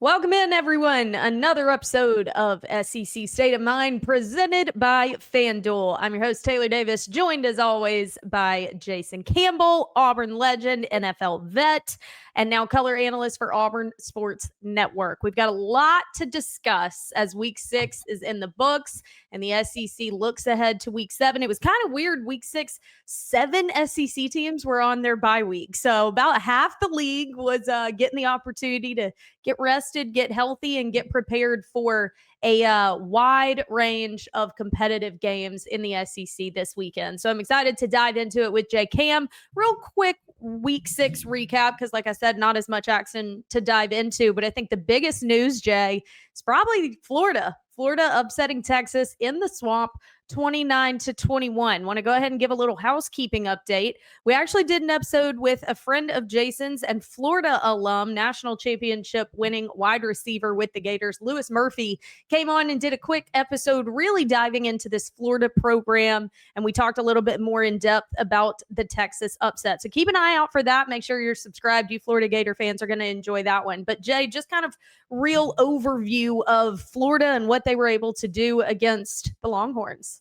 Welcome in, everyone. Another episode of SEC State of Mind presented by FanDuel. I'm your host, Taylor Davis, joined as always by Jason Campbell, Auburn legend, NFL vet, and now color analyst for Auburn Sports Network. We've got a lot to discuss as Week 6 is in the books and the SEC looks ahead to Week 7. It was kind of weird. Week 6, 7 SEC teams were on their bye week. So about half the league was getting the opportunity to get rested, get healthy, and get prepared for a wide range of competitive games in the SEC this weekend. So I'm excited to dive into it with Jay Cam. Real quick Week 6 recap, because like I said, not as much action to dive into, but I think the biggest news, Jay, is probably Florida upsetting Texas in the Swamp 29-21. Want to go ahead and give a little housekeeping update. We actually did an episode with a friend of Jason's and Florida alum, national championship winning wide receiver with the Gators, Lewis Murphy, came on and did a quick episode really diving into this Florida program. And we talked a little bit more in depth about the Texas upset. So keep an eye out for that. Make sure you're subscribed. You Florida Gator fans are going to enjoy that one. But Jay, just kind of real overview of Florida and what they were able to do against the Longhorns.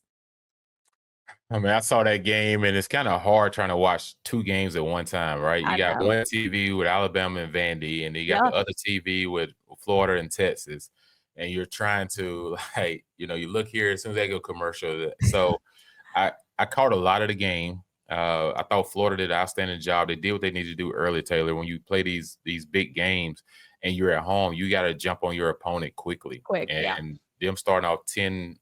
I mean, I saw that game, and it's kind of hard trying to watch two games at one time, right? You got one TV with Alabama and Vandy, and you got the other TV with Florida and Texas, and you're trying to, like, you look here as soon as they go commercial. So I caught a lot of the game. I thought Florida did an outstanding job. They did what they needed to do early, Taylor. When you play these big games and you're at home, you got to jump on your opponent quickly. And them starting off 10-0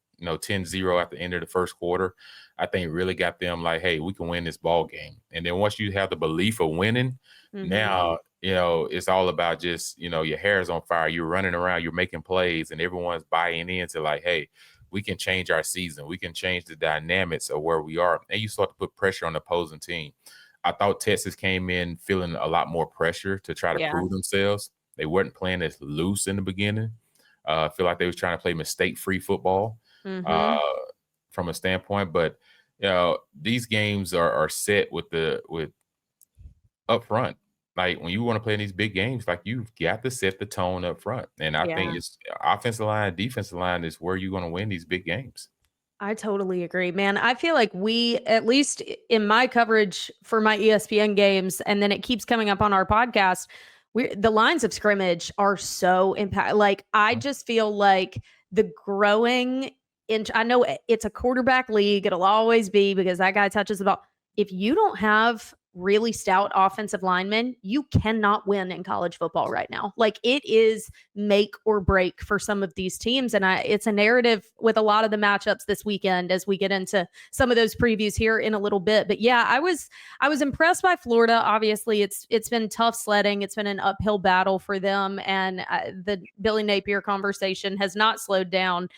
at the end of the first quarter, I think really got them like, hey, we can win this ball game. And then once you have the belief of winning, now, it's all about just, your hair is on fire. You're running around, you're making plays, and everyone's buying into like, hey, we can change our season. We can change the dynamics of where we are. And you start to put pressure on the opposing team. I thought Texas came in feeling a lot more pressure to try to prove themselves. They weren't playing as loose in the beginning. I feel like they was trying to play mistake-free football. From a standpoint, but these games are set with up front. Like when you want to play in these big games, like you've got to set the tone up front. And I think it's offensive line, defensive line is where you're going to win these big games. I totally agree, man. I feel like we, at least in my coverage for my ESPN games, and then it keeps coming up on our podcast, the lines of scrimmage are so impact. Like I just feel like the growing I know it's a quarterback league. It'll always be because that guy touches the ball. If you don't have really stout offensive linemen, you cannot win in college football right now. Like it is make or break for some of these teams. And it's a narrative with a lot of the matchups this weekend as we get into some of those previews here in a little bit. But yeah, I was impressed by Florida. Obviously it's been tough sledding. It's been an uphill battle for them. And the Billy Napier conversation has not slowed down.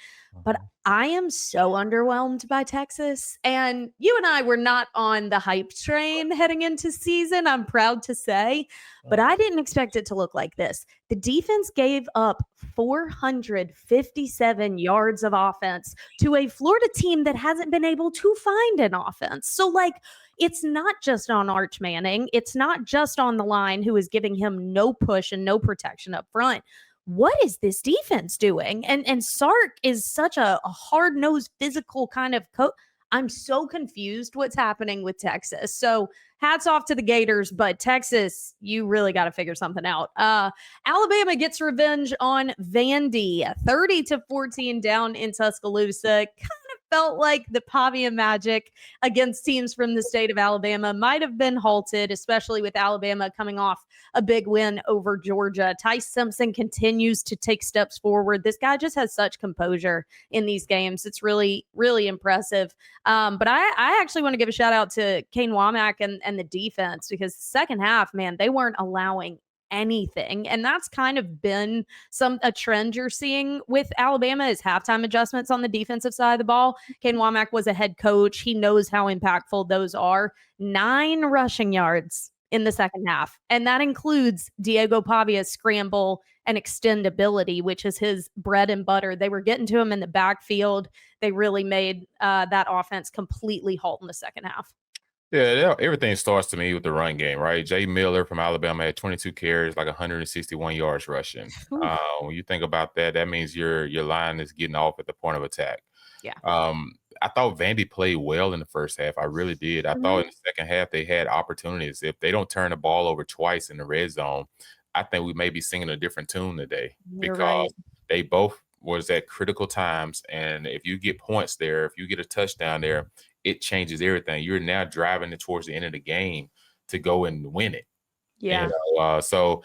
But I am so underwhelmed by Texas. And you and I were not on the hype train heading into season, I'm proud to say. But I didn't expect it to look like this. The defense gave up 457 yards of offense to a Florida team that hasn't been able to find an offense. So, like, it's not just on Arch Manning. It's not just on the line who is giving him no push and no protection up front. What is this defense doing? And Sark is such a hard-nosed, physical kind of coach. I'm so confused what's happening with Texas. So hats off to the Gators, but Texas, you really got to figure something out. Alabama gets revenge on Vandy, 30-14 down in Tuscaloosa. Kind of felt like the Pavia magic against teams from the state of Alabama might have been halted, especially with Alabama coming off a big win over Georgia. Ty Simpson continues to take steps forward. This guy just has such composure in these games. It's really, really impressive. But I actually want to give a shout out to Kane Womack and the defense, because the second half, man, they weren't allowing anything. And that's kind of been a trend you're seeing with Alabama is halftime adjustments on the defensive side of the ball. Kane Womack was a head coach. He knows how impactful those are. 9 rushing yards in the second half. And that includes Diego Pavia's scramble and extendability, which is his bread and butter. They were getting to him in the backfield. They really made that offense completely halt in the second half. Yeah, everything starts to me with the run game, right? Jay Miller from Alabama had 22 carries, like 161 yards rushing. When you think about that, that means your line is getting off at the point of attack. Yeah. I thought Vandy played well in the first half. I really did. I thought in the second half they had opportunities. If they don't turn the ball over twice in the red zone, I think we may be singing a different tune today You're right. because they both was at critical times. And if you get points there, if you get a touchdown there, it changes everything. You're now driving it towards the end of the game to go and win it. Yeah. So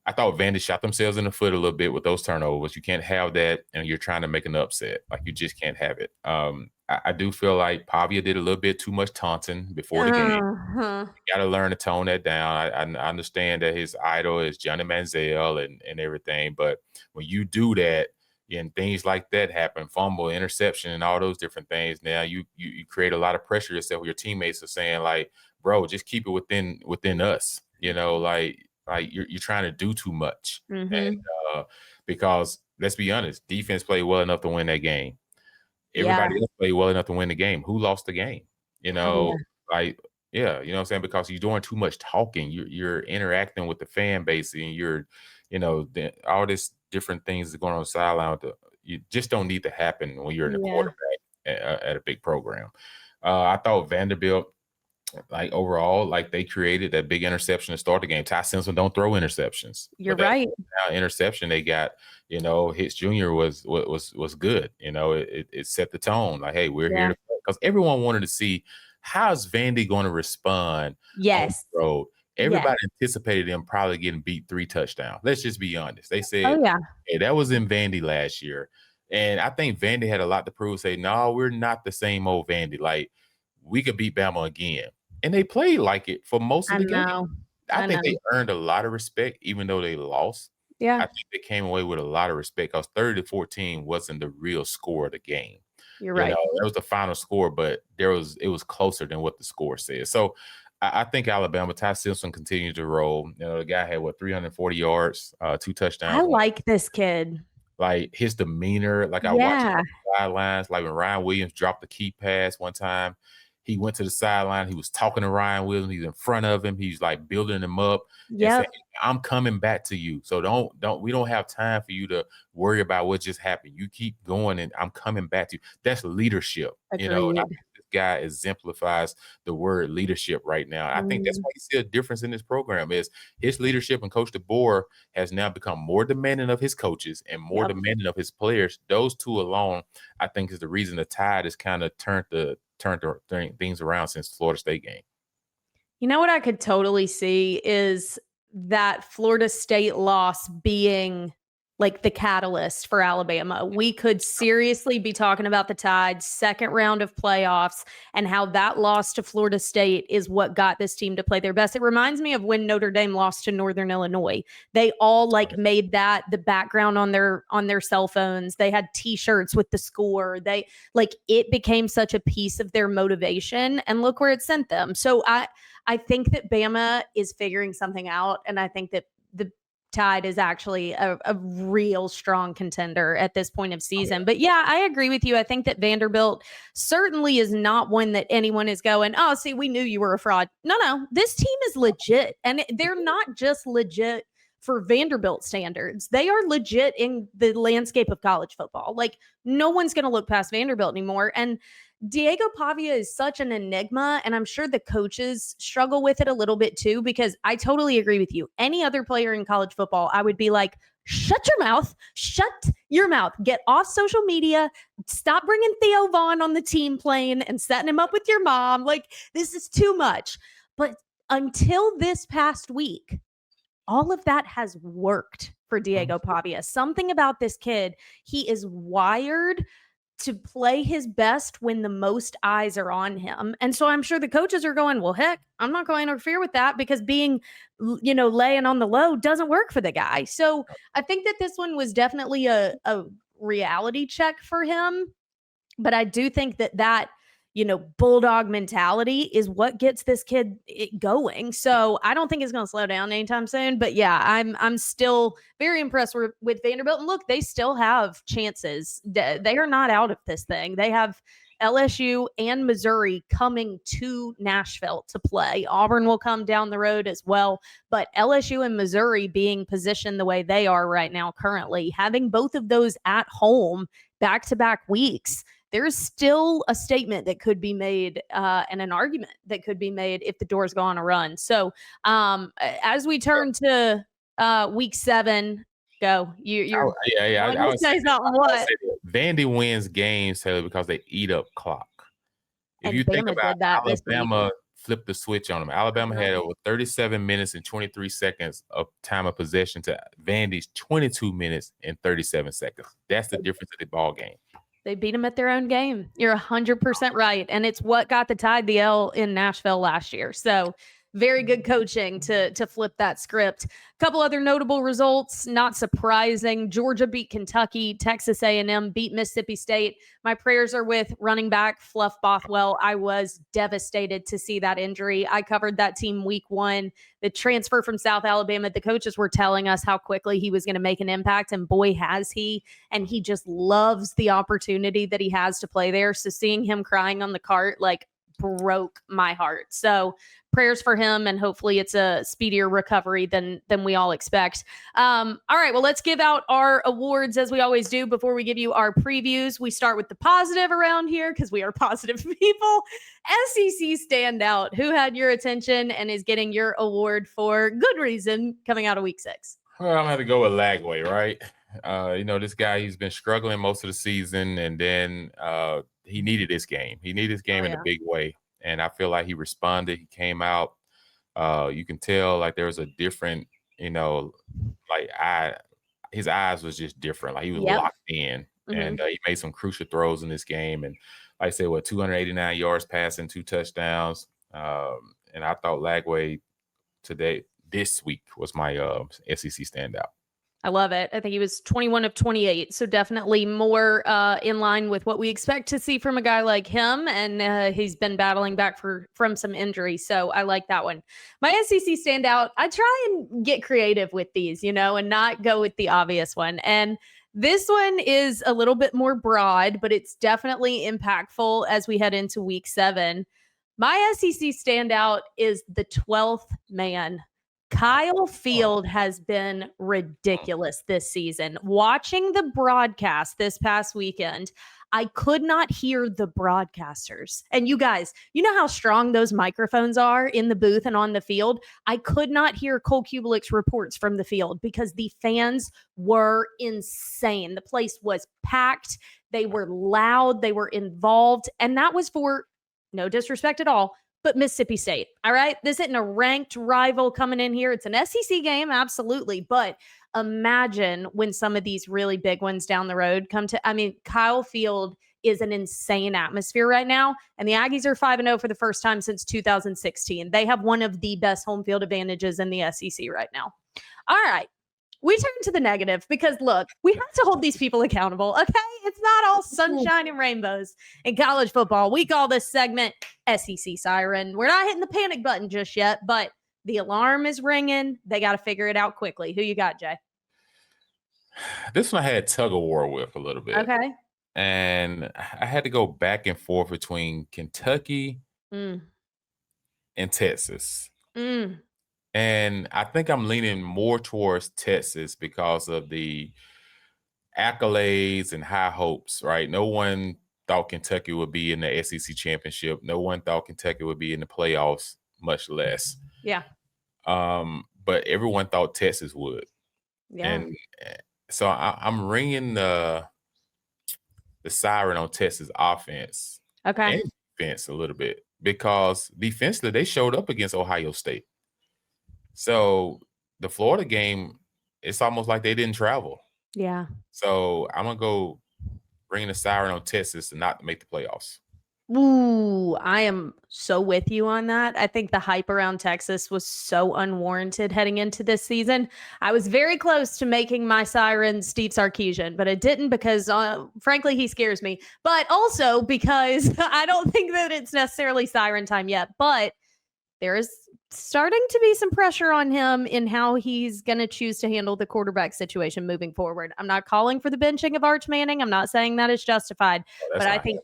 I thought Vandy shot themselves in the foot a little bit with those turnovers. You can't have that, and you're trying to make an upset. Like, you just can't have it. I do feel like Pavia did a little bit too much taunting before the game. You got to learn to tone that down. I understand that his idol is Johnny Manziel and everything, but when you do that and things like that happen, fumble, interception, and all those different things, now you create a lot of pressure yourself. Your teammates are saying, like, bro, just keep it within us. Like you're trying to do too much. And because let's be honest, defense played well enough to win that game. Everybody else played well enough to win the game. Who lost the game? You know what I'm saying? Because you're doing too much talking. You're interacting with the fan base, and you're, all this different things that going on the sideline. You just don't need to happen when you're in the quarterback at a big program. I thought Vanderbilt, like, overall, like, they created that big interception to start the game. Ty Simpson don't throw interceptions. You're right. Now interception they got, Hitz Jr. was good. It set the tone. Like, hey, we're here to play. Because everyone wanted to see how's Vandy going to respond on the road. Everybody anticipated them probably getting beat 3 touchdowns. Let's just be honest. They said, hey, that was in Vandy last year. And I think Vandy had a lot to prove. Say, no, we're not the same old Vandy. Like, we could beat Bama again. And they played like it for most of the game. I think they earned a lot of respect, even though they lost. Yeah. I think they came away with a lot of respect because 30-14 wasn't the real score of the game. You're right. That was the final score, but it was closer than what the score says. So I think Alabama, Ty Simpson continued to roll. The guy had 340 yards, 2 touchdowns. I like this kid. Like, his demeanor, like, I watched him on the sidelines. Like, when Ryan Williams dropped the key pass one time, he went to the sideline. He was talking to Ryan Williams. He's in front of him. He's like building him up. And saying, I'm coming back to you. So we don't have time for you to worry about what just happened. You keep going, and I'm coming back to you. That's leadership. And I think this guy exemplifies the word leadership right now. I think that's why you see a difference in this program is his leadership, and Coach DeBoer has now become more demanding of his coaches and more demanding of his players. Those two alone, I think, is the reason the tide has kind of turned things around since the Florida State game. You know what I could totally see is that Florida State loss being like the catalyst for Alabama. We could seriously be talking about the Tide's second round of playoffs and how that loss to Florida State is what got this team to play their best. It reminds me of when Notre Dame lost to Northern Illinois. They all made that the background on their cell phones. They had t-shirts with the score. It became such a piece of their motivation, and look where it sent them. So I think that Bama is figuring something out, and I think that the Tide is actually a real strong contender at this point of season. But yeah, I agree with you. I think that Vanderbilt certainly is not one that anyone is going, oh, see, we knew you were a fraud. No, this team is legit. And they're not just legit for Vanderbilt standards. They are legit in the landscape of college football. Like, no one's going to look past Vanderbilt anymore. And Diego Pavia is such an enigma, and I'm sure the coaches struggle with it a little bit too, because I totally agree with you. Any other player in college football, I would be like, shut your mouth, get off social media, stop bringing Theo Vaughn on the team plane and setting him up with your mom. Like, this is too much. But until this past week, all of that has worked for Diego Pavia. Something about this kid, he is wired to play his best when the most eyes are on him. And so I'm sure the coaches are going, well, heck, I'm not going to interfere with that, because being, laying on the low doesn't work for the guy. So I think that this one was definitely a reality check for him. But I do think that bulldog mentality is what gets this kid going. So I don't think it's going to slow down anytime soon. But yeah, I'm still very impressed with Vanderbilt. And look, they still have chances. They are not out of this thing. They have LSU and Missouri coming to Nashville to play. Auburn will come down the road as well, but LSU and Missouri being positioned the way they are right now currently, having both of those at home back-to-back weeks, there's still a statement that could be made and an argument that could be made if the doors go on a run. So as we turn to week 7, go. You're I would say what? Vandy wins games, Taylor, because they eat up clock. If you think about Alabama flipped the switch on them. Alabama had over 37 minutes and 23 seconds of time of possession to Vandy's 22 minutes and 37 seconds. That's the difference in the ball game. They beat them at their own game. You're 100% right. And it's what got the Tide the L in Nashville last year. So very good coaching to flip that script. A couple other notable results, not surprising. Georgia beat Kentucky. Texas A&M beat Mississippi State. My prayers are with running back Fluff Bothwell. I was devastated to see that injury. I covered that team week 1. The transfer from South Alabama, the coaches were telling us how quickly he was going to make an impact, and boy, has he. And he just loves the opportunity that he has to play there. So seeing him crying on the cart, broke my heart. So prayers for him, and hopefully it's a speedier recovery than we all expect. All right, well, let's give out our awards as we always do before we give you our previews. We start with the positive around here because we are positive people. SEC standout, who had your attention and is getting your award for good reason coming out of week 6? Well, I'm going to have to go with Lagway, right? This guy, he's been struggling most of the season, and then he needed this game. He needed this game in a big way, and I feel like he responded. He came out. You can tell there was a different, his eyes was just different. He was locked in, and he made some crucial throws in this game. And like I said, 289 yards passing, 2 touchdowns. And I thought Lagway this week was my SEC standout. I love it. I think he was 21 of 28. So definitely more in line with what we expect to see from a guy like him. And he's been battling back from some injury. So I like that one. My SEC standout, I try and get creative with these, and not go with the obvious one. And this one is a little bit more broad, but it's definitely impactful as we head into week 7. My SEC standout is the 12th man. Kyle Field has been ridiculous this season. Watching the broadcast this past weekend, I could not hear the broadcasters. And you guys, you know how strong those microphones are in the booth and on the field? I could not hear Cole Kubelik's reports from the field because the fans were insane. The place was packed. They were loud. They were involved. And that was for no disrespect at all, but Mississippi State. All right. This isn't a ranked rival coming in here. It's an SEC game. Absolutely. But imagine when some of these really big ones down the road come to, Kyle Field is an insane atmosphere right now. And the Aggies are 5-0 for the first time since 2016. They have one of the best home field advantages in the SEC right now. All right. We turn to the negative because, look, we have to hold these people accountable, okay? It's not all sunshine and rainbows in college football. We call this segment SEC Siren. We're not hitting the panic button just yet, but the alarm is ringing. They got to figure it out quickly. Who you got, Jay? This one I had tug of war with a little bit. Okay. And I had to go back and forth between Kentucky and Texas. And I think I'm leaning more towards Texas because of the accolades and high hopes, right? No one thought Kentucky would be in the SEC championship. No one thought Kentucky would be in the playoffs, much less. Yeah. But everyone thought Texas would. Yeah. And so I'm ringing the siren on Texas offense. Okay. And defense a little bit because defensively they showed up against Ohio State. So the Florida game, it's almost like they didn't travel. Yeah. So I'm going to go ring the siren on Texas and not make the playoffs. Ooh, I am so with you on that. I think the hype around Texas was so unwarranted heading into this season. I was very close to making my siren Steve Sarkisian, but I didn't because, frankly, he scares me. But also because I don't think that it's necessarily siren time yet. But there is starting to be some pressure on him in how he's going to choose to handle the quarterback situation moving forward. I'm not calling for the benching of Arch Manning. I'm not saying that is justified, but I think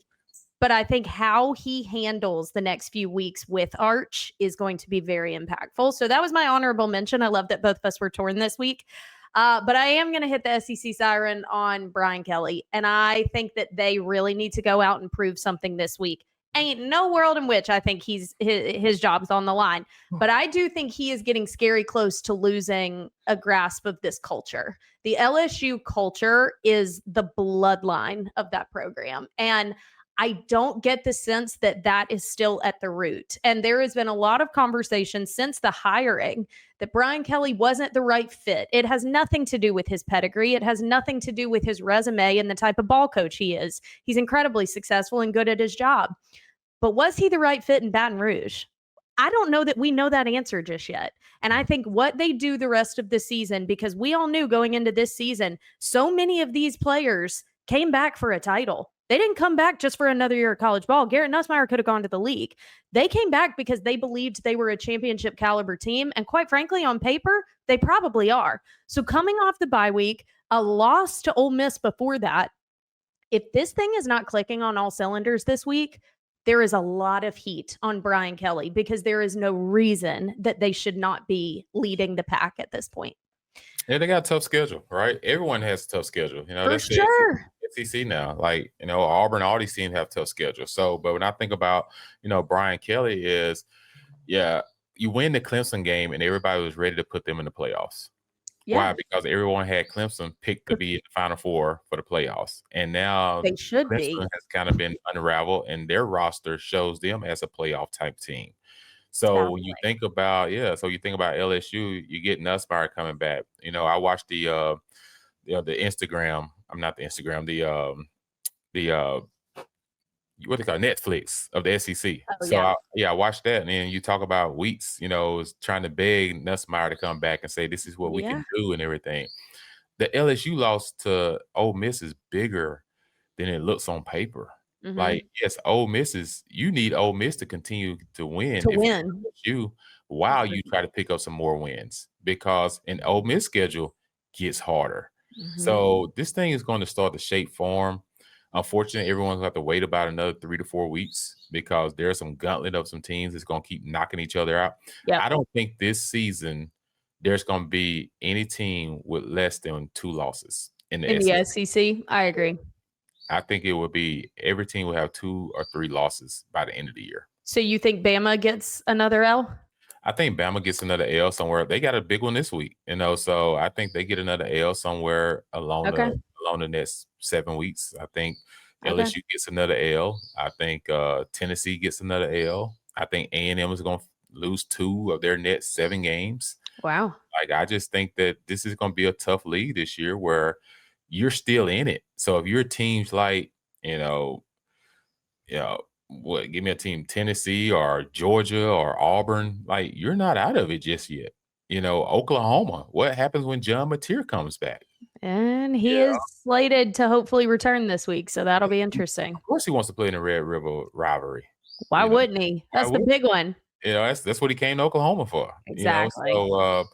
But I think how he handles the next few weeks with Arch is going to be very impactful. So that was my honorable mention. I love that both of us were torn this week. But I am going to hit the SEC siren on Brian Kelly. And I think that they really need to go out and prove something this week. Ain't no world in which I think his job's on the line. But I do think he is getting scary close to losing a grasp of this culture. The LSU culture is the bloodline of that program. And I don't get the sense that that is still at the root. And there has been a lot of conversation since the hiring that Brian Kelly wasn't the right fit. It has nothing to do with his pedigree. It has nothing to do with his resume and the type of ball coach he is. He's incredibly successful and good at his job. But was he the right fit in Baton Rouge? I don't know that we know that answer just yet. And I think what they do the rest of the season, because we all knew going into this season, so many of these players came back for a title. They didn't come back just for another year of college ball. Garrett Nussmeier could have gone to the league. They came back because they believed they were a championship caliber team. And quite frankly, on paper, they probably are. So coming off the bye week, a loss to Ole Miss before that, if this thing is not clicking on all cylinders this week, there is a lot of heat on Brian Kelly because there is no reason that they should not be leading the pack at this point. Yeah, they got a tough schedule, right? Everyone has a tough schedule. You know, For sure. SEC now. Like, you know, Auburn, all these teams have tough schedules. So, but when I think about, you know, Brian Kelly is, yeah, you win the Clemson game and everybody was ready to put them in the playoffs. Yeah. Why? Because everyone had Clemson picked to be in the Final Four for the playoffs. And now they should Clemson be. has kind of been unraveled, and their roster shows them as a playoff type team. So when you think about, LSU, you get Nussmeier coming back. You know, I watched the Instagram. I'm not the Instagram. What they call Netflix of the SEC. Oh, so I watched that, and then you talk about Weeks, you know, is trying to beg Nussmeier to come back and say this is what we can do and everything. The LSU loss to Ole Miss is bigger than it looks on paper. Mm-hmm. Like, yes, you need Ole Miss to continue to win. While you try to pick up some more wins, because an Ole Miss schedule gets harder. Mm-hmm. So this thing is going to start to shape form. Unfortunately, everyone's going to have to wait about another 3 to 4 weeks because there's some gauntlet of some teams that's going to keep knocking each other out. Yep. I don't think this season there's going to be any team with less than 2 losses in the SEC. I agree. I think it would be every team will have 2 or 3 losses by the end of the year. So you think Bama gets another L? I think Bama gets another L somewhere. They got a big one this week, you know, so I think they get another L somewhere along the next 7 weeks. I think LSU gets another L. I think Tennessee gets another L. I think A&M is going to lose 2 of their next 7 games. Wow. Like, I just think that this is going to be a tough league this year where you're still in it. So if your team's like, give me a team, Tennessee or Georgia or Auburn, like, you're not out of it just yet. You know, Oklahoma, what happens when John Mateer comes back? And he is slated to hopefully return this week, so that'll be interesting. Of course he wants to play in the Red River rivalry. Why wouldn't he? That's the big one. You know, that's what he came to Oklahoma for. Exactly. You know? So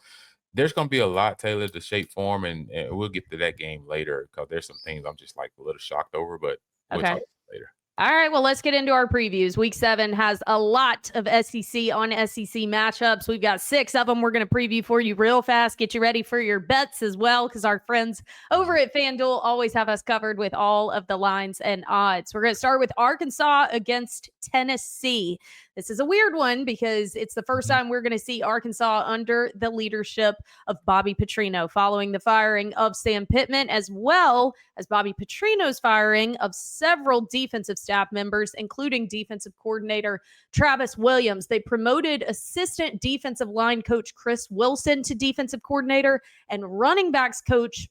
there's going to be a lot, Taylor, to shape form, and we'll get to that game later because there's some things I'm just like a little shocked over, but we'll talk later. All right, well, let's get into our previews. Week 7 has a lot of SEC on SEC matchups. We've got 6 of them we're going to preview for you real fast. Get you ready for your bets as well, because our friends over at FanDuel always have us covered with all of the lines and odds. We're going to start with Arkansas against Tennessee. This is a weird one because it's the first time we're going to see Arkansas under the leadership of Bobby Petrino following the firing of Sam Pittman, as well as Bobby Petrino's firing of several defensive staff members, including defensive coordinator Travis Williams. They promoted assistant defensive line coach Chris Wilson to defensive coordinator, and running backs coach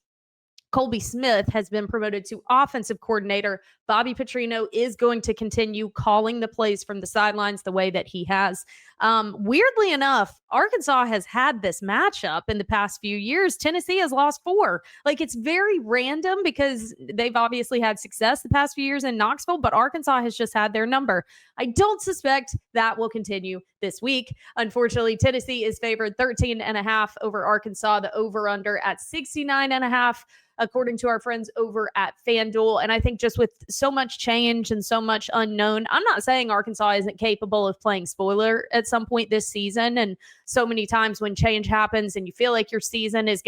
Colby Smith has been promoted to offensive coordinator. Bobby Petrino is going to continue calling the plays from the sidelines the way that he has. Weirdly enough, Arkansas has had this matchup in the past few years. Tennessee has lost 4. Like, it's very random because they've obviously had success the past few years in Knoxville, but Arkansas has just had their number. I don't suspect that will continue this week. Unfortunately, Tennessee is favored 13.5 over Arkansas, the over-under at 69.5. according to our friends over at FanDuel. And I think just with so much change and so much unknown, I'm not saying Arkansas isn't capable of playing spoiler at some point this season. And so many times when change happens and you feel like your season is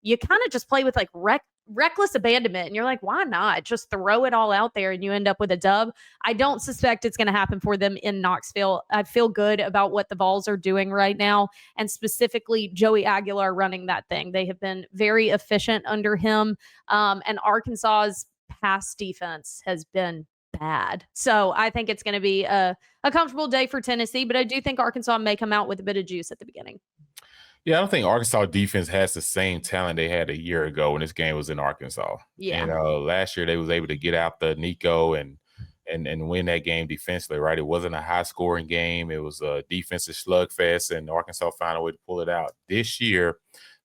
you kind of just play with like reckless abandonment, and you're like, why not just throw it all out there and you end up with a dub? I don't suspect it's going to happen for them in Knoxville. I feel good about what the Vols are doing right now, and specifically Joey Aguilar running that thing. They have been very efficient under him, and Arkansas's pass defense has been bad. So I think it's going to be a comfortable day for Tennessee, but I do think Arkansas may come out with a bit of juice at the beginning. Yeah, I don't think Arkansas defense has the same talent they had a year ago when this game was in Arkansas. Yeah. And last year they was able to get out the Nico and win that game defensively, right? It wasn't a high-scoring game. It was a defensive slugfest, and Arkansas found a way to pull it out. This year,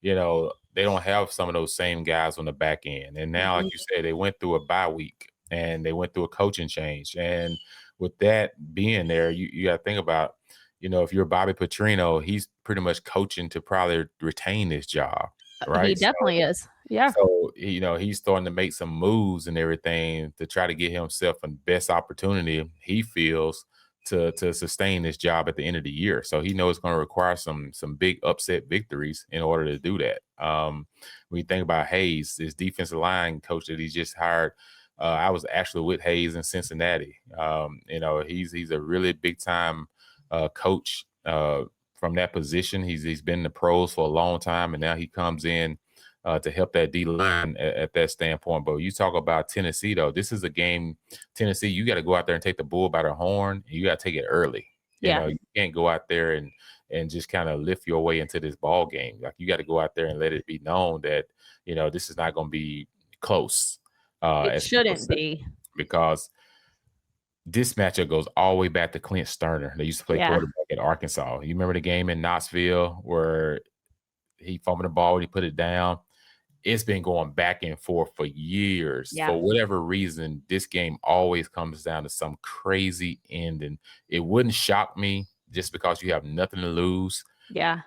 they don't have some of those same guys on the back end. And now, like you said, they went through a bye week, and they went through a coaching change. And with that being there, you got to think about, if you're Bobby Petrino, he's pretty much coaching to probably retain this job, right? He definitely is. Yeah. So, he's starting to make some moves and everything to try to get himself the best opportunity he feels to sustain this job at the end of the year. So he knows it's going to require some big upset victories in order to do that. When you think about Hayes, this defensive line coach that he just hired, I was actually with Hayes in Cincinnati. He's a really big time coach from that position. He's been in the pros for a long time, and now he comes in to help that D line at that standpoint. But you talk about Tennessee, though, this is a game. Tennessee, you got to go out there and take the bull by the horn. And you got to take it early. Yeah. You can't go out there and just kind of lift your way into this ball game. Like, you got to go out there and let it be known that this is not going to be close. It shouldn't be, because this matchup goes all the way back to Clint Sterner. They used to play quarterback at Arkansas. You remember the game in Knoxville where he fumbled the ball, he put it down? It's been going back and forth for years. Yeah. For whatever reason, this game always comes down to some crazy ending. It wouldn't shock me just because you have nothing to lose. Yeah.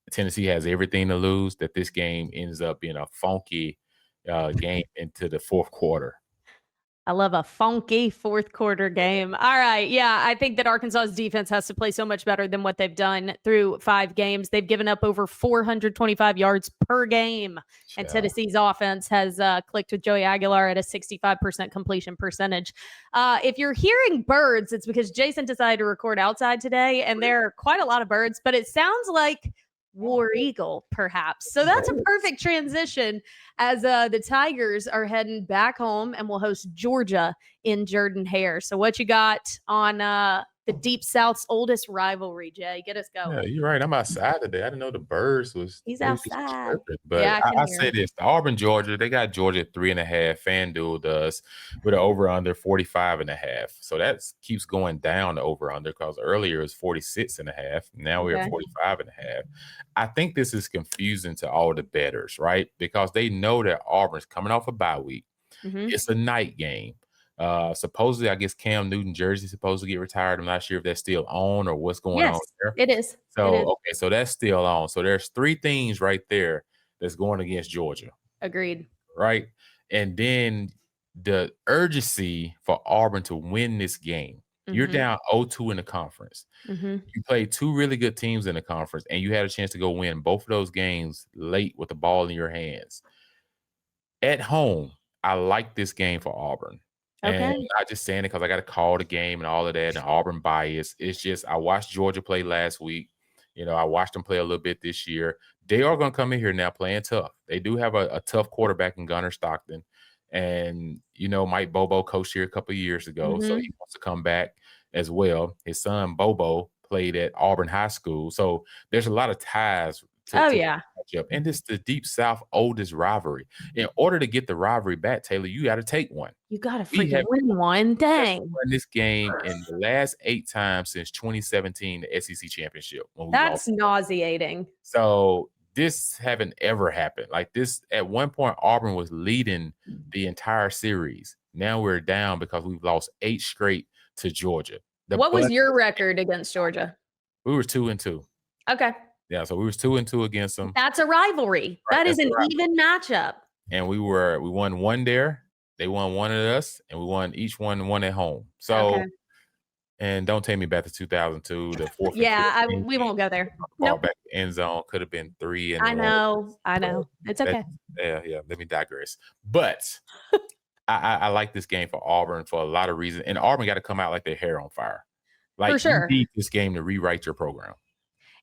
Tennessee has everything to lose, that this game ends up being a funky game into the fourth quarter. I love a funky fourth quarter game. All right. Yeah, I think that Arkansas's defense has to play so much better than what they've done through 5 games. They've given up over 425 yards per game. Yeah. And Tennessee's offense has clicked with Joey Aguilar at a 65% completion percentage. If you're hearing birds, it's because Jason decided to record outside today, and there are quite a lot of birds, but it sounds like War Eagle, perhaps. So that's a perfect transition as the Tigers are heading back home and will host Georgia in Jordan-Hare. So what you got on the Deep South's oldest rivalry, Jay? Get us going. Yeah, you're right. I'm outside today. I didn't know the birds was. He's outside. But yeah, I say this: the Auburn, Georgia, they got Georgia 3.5. FanDuel does with an over/under 45.5. So that keeps going down the over/under, because earlier it was 46.5. Now we're at 45.5. I think this is confusing to all the bettors, right? Because they know that Auburn's coming off a bye week. Mm-hmm. It's a night game. Supposedly, I guess Cam Newton jersey is supposed to get retired. I'm not sure if that's still on or what's going on there. It is. So, okay, so that's still on. So there's 3 things right there that's going against Georgia. Agreed. Right? And then the urgency for Auburn to win this game. Mm-hmm. You're down 0-2 in the conference. Mm-hmm. You played 2 really good teams in the conference, and you had a chance to go win both of those games late with the ball in your hands. At home, I like this game for Auburn. Okay. And I'm not just saying it because I got to call the game and all of that, and Auburn bias. It's just, I watched Georgia play last week. I watched them play a little bit this year. They are going to come in here now playing tough. They do have a tough quarterback in Gunnar Stockton. And, Mike Bobo coached here a couple of years ago, so he wants to come back as well. His son, Bobo, played at Auburn High School. So there's a lot of ties to match up. And this is the Deep South oldest rivalry. In order to get the rivalry back, Taylor, you got to take one. You got to freaking win one. Dang. Won this game in the last 8 times since 2017, the SEC championship. That's nauseating. So this haven't ever happened. Like this, at one point, Auburn was leading the entire series. Now we're down because we've lost 8 straight to Georgia. What was your record against Georgia? We were 2-2. Okay. Yeah, so we was 2-2 against them. That's a rivalry. Right, that is an even matchup. and we won one there. They won one at us, and we won each one at home. So, and don't take me back to 2002, the fourth. Yeah, we won't go there. Ball back to the end zone could have been 3 and I know. It's okay. Yeah. Let me digress. But I like this game for Auburn for a lot of reasons, and Auburn got to come out like their hair on fire. Like, for sure. You need this game to rewrite your program.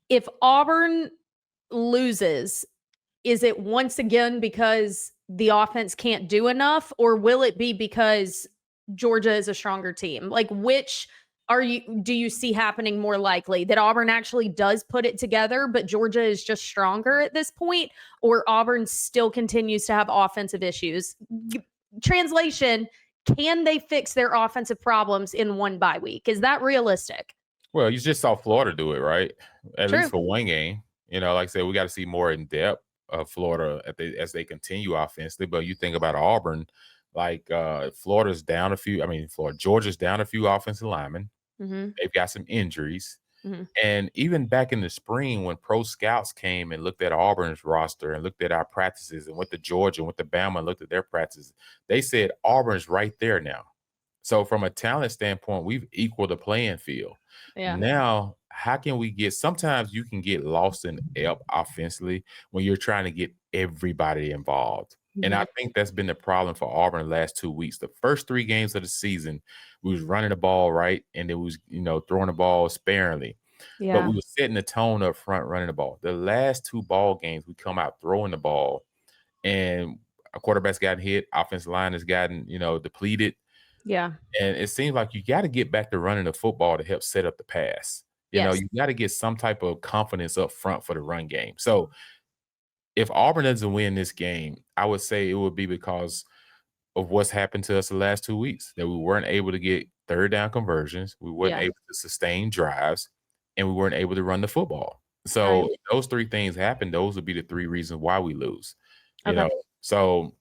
If Auburn loses, is it once again because the offense can't do enough, or will it be because Georgia is a stronger team? Like, which do you see happening more likely? That Auburn actually does put it together, but Georgia is just stronger at this point, or Auburn still continues to have offensive issues? Translation, can they fix their offensive problems in one bye week? Is that realistic? Well, you just saw Florida do it, right? At True. least for one game. Like I said, we got to see more in depth of Florida as they continue offensively. But you think about Auburn, like Florida's down a few. Georgia's down a few offensive linemen. Mm-hmm. They've got some injuries. Mm-hmm. And even back in the spring, when pro scouts came and looked at Auburn's roster and looked at our practices and went to Georgia and went to Bama and looked at their practices, they said Auburn's right there now. So from a talent standpoint, we've equaled the playing field. Yeah. Now, how can we sometimes you can get lost in offensively when you're trying to get everybody involved. Mm-hmm. And I think that's been the problem for Auburn the last 2 weeks. The first 3 games of the season, we was running the ball right, and it was, throwing the ball sparingly. Yeah. But we were setting the tone up front, running the ball. The last 2 ball games, we come out throwing the ball, and a quarterback's gotten hit, offensive line has gotten, depleted. Yeah. And it seems like you got to get back to running the football to help set up the pass. You got to get some type of confidence up front for the run game. So if Auburn doesn't win this game, I would say it would be because of what's happened to us the last 2 weeks, that we weren't able to get third down conversions. We weren't able to sustain drives, and we weren't able to run the football. So if those 3 things happen, those would be the 3 reasons why we lose. You know, so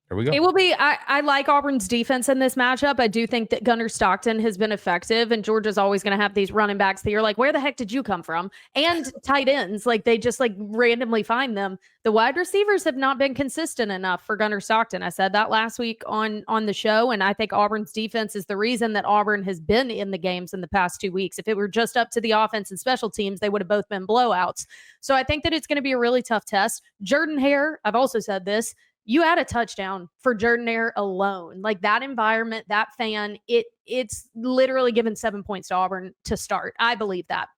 here we go. It will be. I like Auburn's defense in this matchup. I do think that Gunnar Stockton has been effective, and Georgia's always going to have these running backs that you're like, where the heck did you come from? And tight ends, like they just randomly find them. The wide receivers have not been consistent enough for Gunnar Stockton. I said that last week on the show, and I think Auburn's defense is the reason that Auburn has been in the games in the past 2 weeks. If it were just up to the offense and special teams, they would have both been blowouts. So I think that it's going to be a really tough test. Jordan-Hare, I've also said this, you add a touchdown for Jordan-Hare alone. Like that environment, that fan, it's literally given 7 points to Auburn to start. I believe that.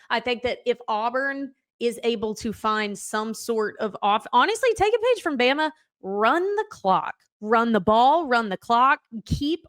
I think that if Auburn is able to find some sort of honestly, take a page from Bama, run the clock, run the ball, run the clock, keep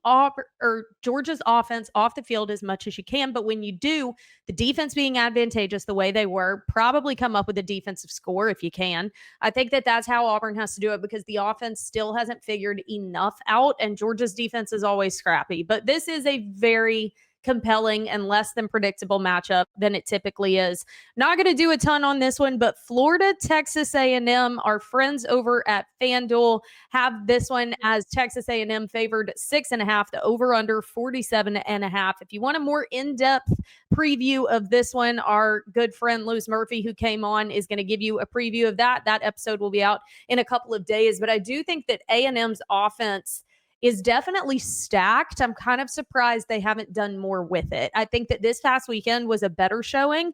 Georgia's offense off the field as much as you can. But when you do, the defense being advantageous the way they were, probably come up with a defensive score if you can. I think that that's how Auburn has to do it, because the offense still hasn't figured enough out, and Georgia's defense is always scrappy. But this is a very compelling and less than predictable matchup than it typically is. Not going to do a ton on this one, but Florida, Texas A&M, our friends over at FanDuel have this one as Texas A&M favored 6.5, the over-under 47.5. If you want a more in-depth preview of this one, our good friend Luz Murphy, who came on, is going to give you a preview of that. That episode will be out in a couple of days, but I do think that A&M's offense is definitely stacked. I'm kind of surprised they haven't done more with it. I think that this past weekend was a better showing,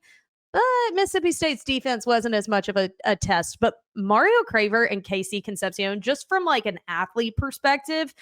but Mississippi State's defense wasn't as much of a test. But Mario Craver and Casey Concepcion, just from an athlete perspective,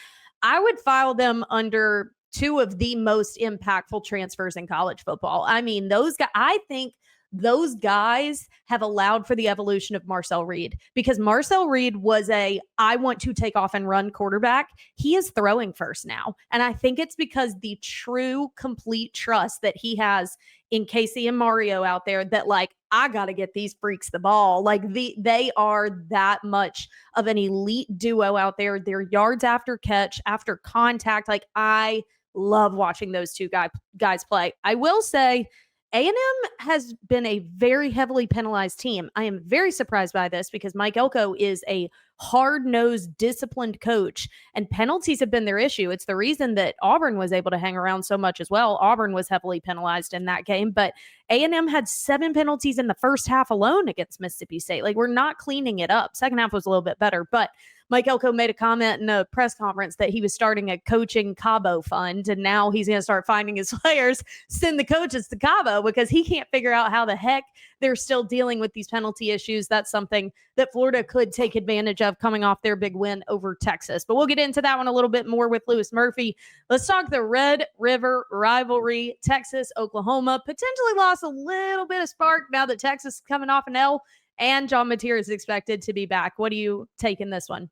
I would file them under 2 of the most impactful transfers in college football. I mean, those guys, I think those guys have allowed for the evolution of Marcel Reed, because Marcel Reed was I want to take off and run quarterback. He is throwing first now. And I think it's because the true complete trust that he has in Casey and Mario out there, that I got to get these freaks the ball. They are that much of an elite duo out there. Their yards after catch, after contact. I love watching those 2 guys play. I will say, A&M has been a very heavily penalized team. I am very surprised by this, because Mike Elko is a hard-nosed, disciplined coach, and penalties have been their issue. It's the reason that Auburn was able to hang around so much as well. Auburn was heavily penalized in that game, but A&M had 7 penalties in the first half alone against Mississippi State. Like, we're not cleaning it up. Second half was a little bit better, but Mike Elko made a comment in a press conference that he was starting a coaching Cabo fund, and now he's going to start finding his players, send the coaches to Cabo because he can't figure out how the heck they're still dealing with these penalty issues. That's something that Florida could take advantage of coming off their big win over Texas. But we'll get into that one a little bit more with Lewis Murphy. Let's talk the Red River rivalry. Texas, Oklahoma potentially lost a little bit of spark now that Texas is coming off an L, and John Mateer is expected to be back. What do you take in this one?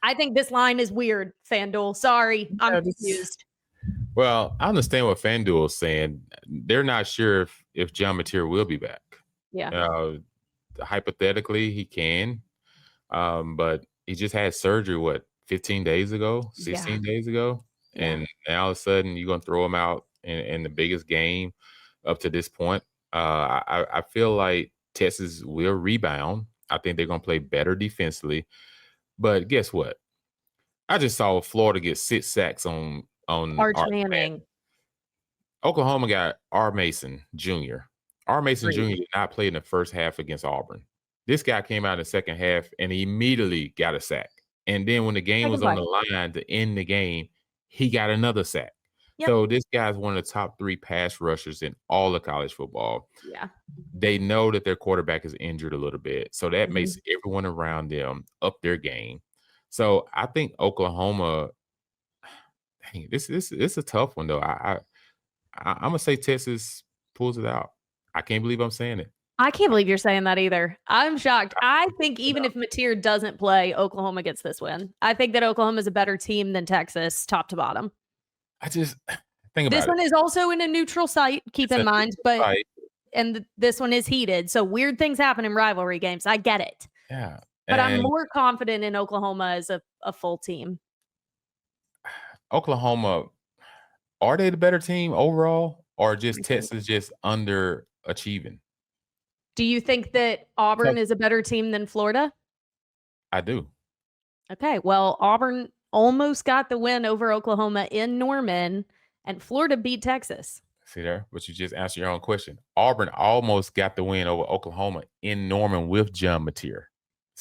I think this line is weird, FanDuel. Sorry, I'm confused. Well, I understand what FanDuel is saying. They're not sure if John Mateer will be back. Yeah. Hypothetically, he can, but he just had surgery, 15 days ago, 16 days ago? Yeah. And now all of a sudden you're going to throw him out in the biggest game up to this point. I feel like Texas will rebound. I think they're going to play better defensively. But guess what? I just saw Florida get 6 sacks on Arch Manning. Oklahoma got R. Mason Jr. R. Mason Jr. did not play in the first half against Auburn. This guy came out in the second half and he immediately got a sack. And then when the game was on the line to end the game, he got another sack. Yep. So this guy's one of the top 3 pass rushers in all of college football. Yeah. They know that their quarterback is injured a little bit. So that makes everyone around them up their game. So I think Oklahoma, this is a tough one, though. I'm going to say Texas pulls it out. I can't believe I'm saying it. I can't believe you're saying that either. I'm shocked. I think even if Mateer doesn't play, Oklahoma gets this win. I think that Oklahoma is a better team than Texas, top to bottom. I just think about this one is also in a neutral site, keep in mind, but this one is heated. So weird things happen in rivalry games. I get it. Yeah. But I'm more confident in Oklahoma as a full team. Oklahoma, are they the better team overall, or just Texas just underachieving? Do you think that Auburn is a better team than Florida? I do. Okay, well, Auburn almost got the win over Oklahoma in Norman, and Florida beat Texas. See there? But you just answered your own question. Auburn almost got the win over Oklahoma in Norman with John Mateer.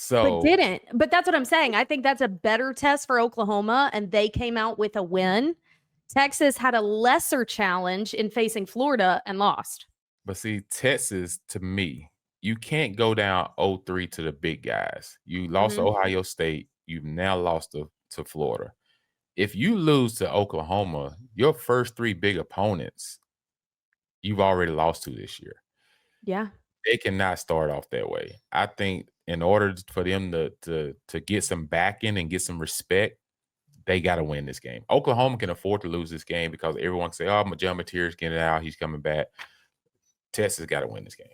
But didn't. But that's what I'm saying. I think that's a better test for Oklahoma, and they came out with a win. Texas had a lesser challenge in facing Florida and lost. But see, Texas, to me, you can't go down 0-3 to the big guys. You lost to Ohio State. You've now lost to Florida. If you lose to Oklahoma, your first 3 big opponents, you've already lost to this year. Yeah. They cannot start off that way. I think in order for them to get some backing and get some respect, they got to win this game. Oklahoma can afford to lose this game because everyone can say, oh, John Mateer is getting out. He's coming back. Texas got to win this game.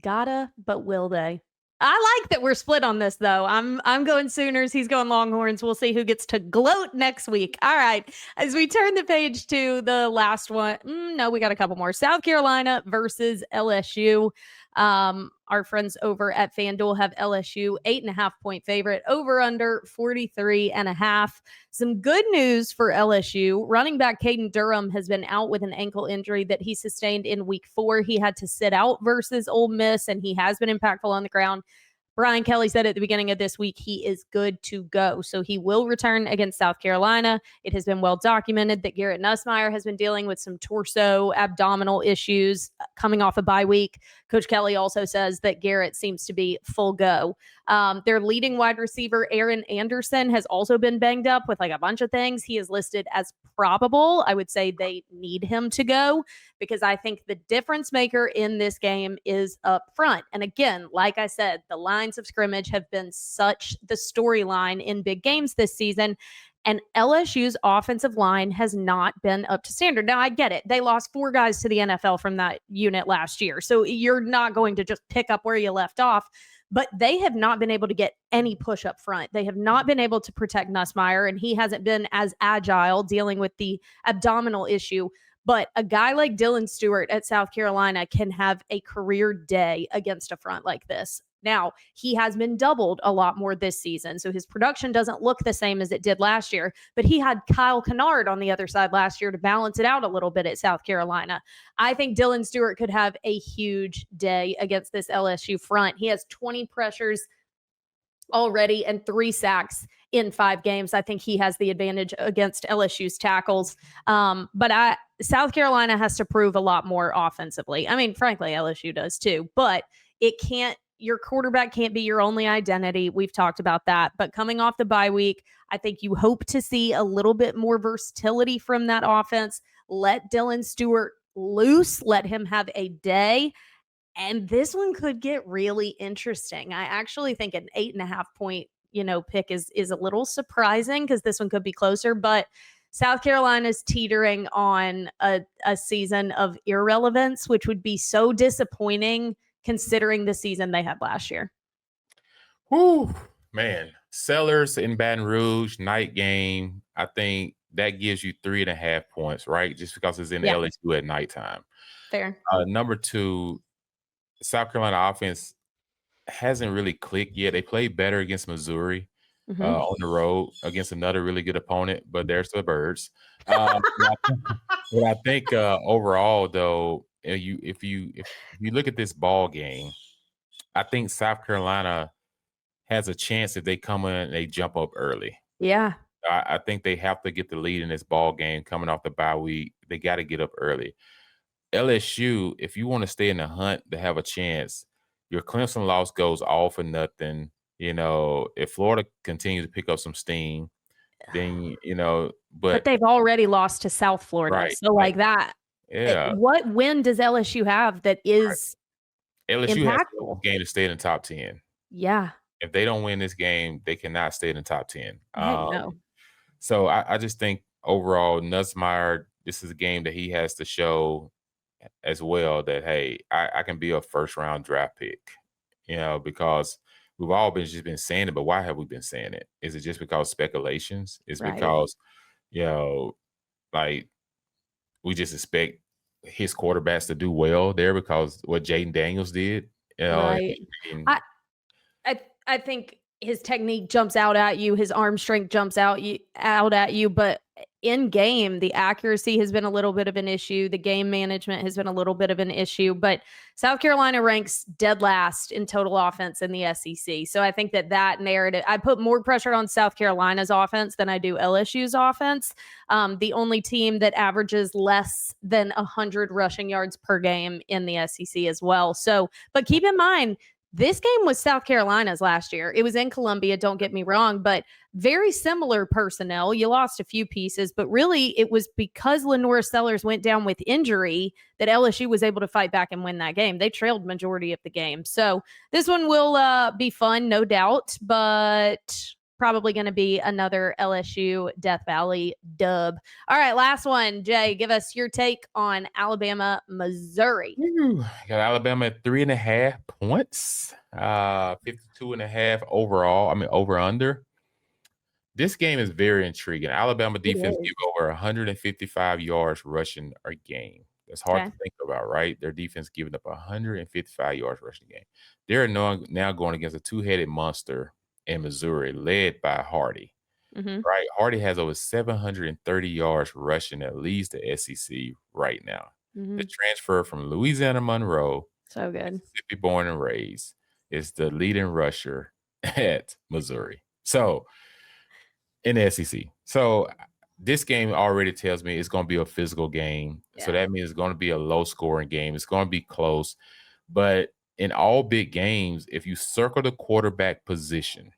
Gotta, but will they? I like that we're split on this, though. I'm going Sooners. He's going Longhorns. We'll see who gets to gloat next week. All right. As we turn the page to the last one. No, we got a couple more. South Carolina versus LSU. Our friends over at FanDuel have LSU 8.5-point favorite, over under 43.5. Some good news for LSU. Running back Caden Durham has been out with an ankle injury that he sustained in week 4. He had to sit out versus Ole Miss, and he has been impactful on the ground. Brian Kelly said at the beginning of this week, he is good to go. So he will return against South Carolina. It has been well documented that Garrett Nussmeier has been dealing with some torso abdominal issues coming off a bye week. Coach Kelly also says that Garrett seems to be full go. Their leading wide receiver, Aaron Anderson, has also been banged up with like a bunch of things. He is listed as probable. I would say they need him to go because I think the difference maker in this game is up front. And again, like I said, the lines of scrimmage have been such the storyline in big games this season. And LSU's offensive line has not been up to standard. Now, I get it. They lost 4 guys to the NFL from that unit last year. So you're not going to just pick up where you left off. But they have not been able to get any push up front. They have not been able to protect Nussmeier, and he hasn't been as agile dealing with the abdominal issue. But a guy like Dylan Stewart at South Carolina can have a career day against a front like this. Now, he has been doubled a lot more this season, so his production doesn't look the same as it did last year, but he had Kyle Kennard on the other side last year to balance it out a little bit at South Carolina. I think Dylan Stewart could have a huge day against this LSU front. He has 20 pressures already and 3 sacks in 5 games. I think he has the advantage against LSU's tackles. But South Carolina has to prove a lot more offensively. I mean, frankly, LSU does too, but your quarterback can't be your only identity. We've talked about that. But coming off the bye week, I think you hope to see a little bit more versatility from that offense. Let Dylan Stewart loose, let him have a day. And this one could get really interesting. I actually think an 8.5 point, pick is a little surprising because this one could be closer, but South Carolina's teetering on a season of irrelevance, which would be so disappointing considering the season they had last year. Whew, man. Sellers in Baton Rouge, night game. I think that gives you 3.5 points, right? Just because it's in LSU at nighttime. Fair. Number 2, South Carolina offense hasn't really clicked yet. They played better against Missouri on the road against another really good opponent, but there's the Birds. But I think overall, though, if you look at this ball game, I think South Carolina has a chance if they come in and they jump up early. Yeah. I think they have to get the lead in this ball game coming off the bye week. They got to get up early. LSU, if you want to stay in the hunt to have a chance, your Clemson loss goes all for nothing. If Florida continues to pick up some steam, then, but they've already lost to South Florida. Right, so like that. Yeah. What win does LSU have that is LSU impactful? has a game to stay in the top 10. Yeah. If they don't win this game, they cannot stay in the top 10. No. So I just think overall, Nussmeier, this is a game that he has to show as well that, hey, I can be a first-round draft pick, because we've all just been saying it, but why have we been saying it? Is it just because speculations? It's because, like, we just expect his quarterbacks to do well there because what Jaden Daniels did. Right. I think his technique jumps out at you, his arm strength jumps out at you, but in game, the accuracy has been a little bit of an issue. The game management has been a little bit of an issue, but South Carolina ranks dead last in total offense in the SEC. So I think that narrative, I put more pressure on South Carolina's offense than I do LSU's offense. The only team that averages less than 100 rushing yards per game in the SEC as well. So, but keep in mind, this game was South Carolina's last year. It was in Columbia, don't get me wrong, but very similar personnel. You lost a few pieces, but really it was because Lenora Sellers went down with injury that LSU was able to fight back and win that game. They trailed majority of the game. So this one will be fun, no doubt, but probably going to be another LSU Death Valley dub. All right, last one. Jay, give us your take on Alabama, Missouri. Got Alabama at 3.5 points, 52.5 overall. I mean, over under. This game is very intriguing. Alabama defense give over 155 yards rushing a game. That's hard to think about, right? Their defense giving up 155 yards rushing a game. They're now going against a two-headed monster in Missouri, led by Hardy. Right? Hardy has over 730 yards rushing that leads the SEC right now. The transfer from Louisiana Monroe, so good, Mississippi born and raised, is the leading rusher at Missouri. So in the SEC. So this game already tells me it's going to be a physical game. So that means it's going to be a low scoring game. It's going to be close. But in all big games, if you circle the quarterback position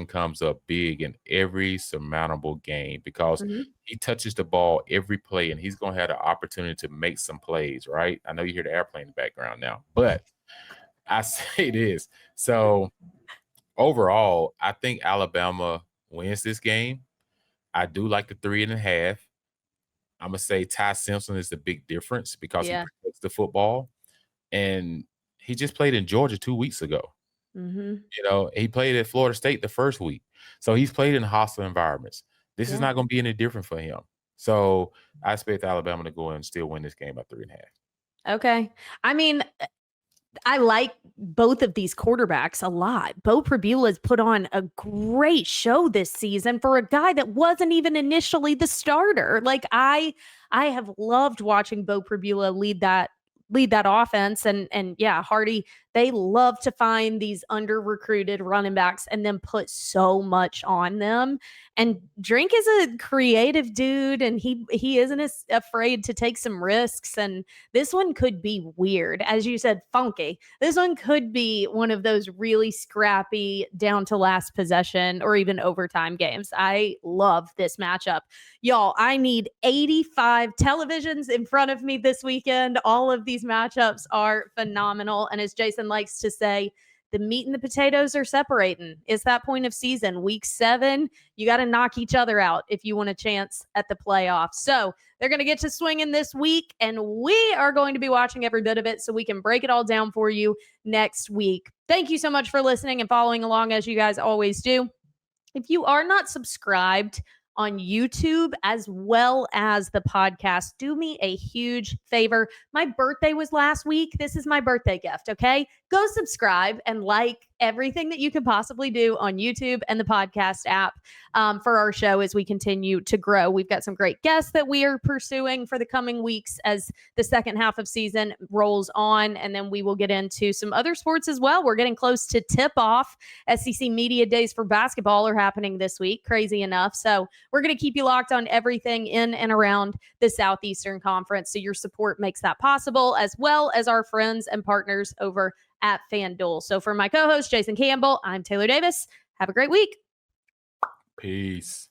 comes up big in every surmountable game because he touches the ball every play and he's going to have the opportunity to make some plays, right? I know you hear the airplane in the background now, but I say this. So overall, I think Alabama wins this game. I do like the 3.5. I'm going to say Ty Simpson is the big difference because he protects the football. And he just played in Georgia 2 weeks ago. He played at Florida State the first week. So he's played in hostile environments. This is not going to be any different for him. So I expect Alabama to go in and still win this game by 3.5. Okay. I mean, I like both of these quarterbacks a lot. Beau Pribula's put on a great show this season for a guy that wasn't even initially the starter. Like I have loved watching Beau Pribula lead that offense. And yeah, Hardy, they love to find these under recruited running backs and then put so much on them. And Drink is a creative dude, and he isn't as afraid to take some risks. And this one could be weird, as you said, funky. This one could be one of those really scrappy, down to last possession or even overtime games. I love this matchup. Y'all, I need 85 televisions in front of me this weekend. All of these matchups are phenomenal. And as Jason likes to say, the meat and the potatoes are separating. It's that point of season. Week 7, you got to knock each other out if you want a chance at the playoffs. So they're going to get to swinging this week, and we are going to be watching every bit of it so we can break it all down for you next week. Thank you so much for listening and following along, as you guys always do. If you are not subscribed on YouTube as well as the podcast, do me a huge favor. My birthday was last week. This is my birthday gift, okay? Go subscribe and like everything that you can possibly do on YouTube and the podcast app for our show as we continue to grow. We've got some great guests that we are pursuing for the coming weeks as the second half of season rolls on, and then we will get into some other sports as well. We're getting close to tip-off. SEC Media Days for basketball are happening this week, crazy enough. So we're going to keep you locked on everything in and around the Southeastern Conference. So your support makes that possible, as well as our friends and partners over at FanDuel. So for my co-host, Jason Campbell, I'm Taylor Davis. Have a great week. Peace.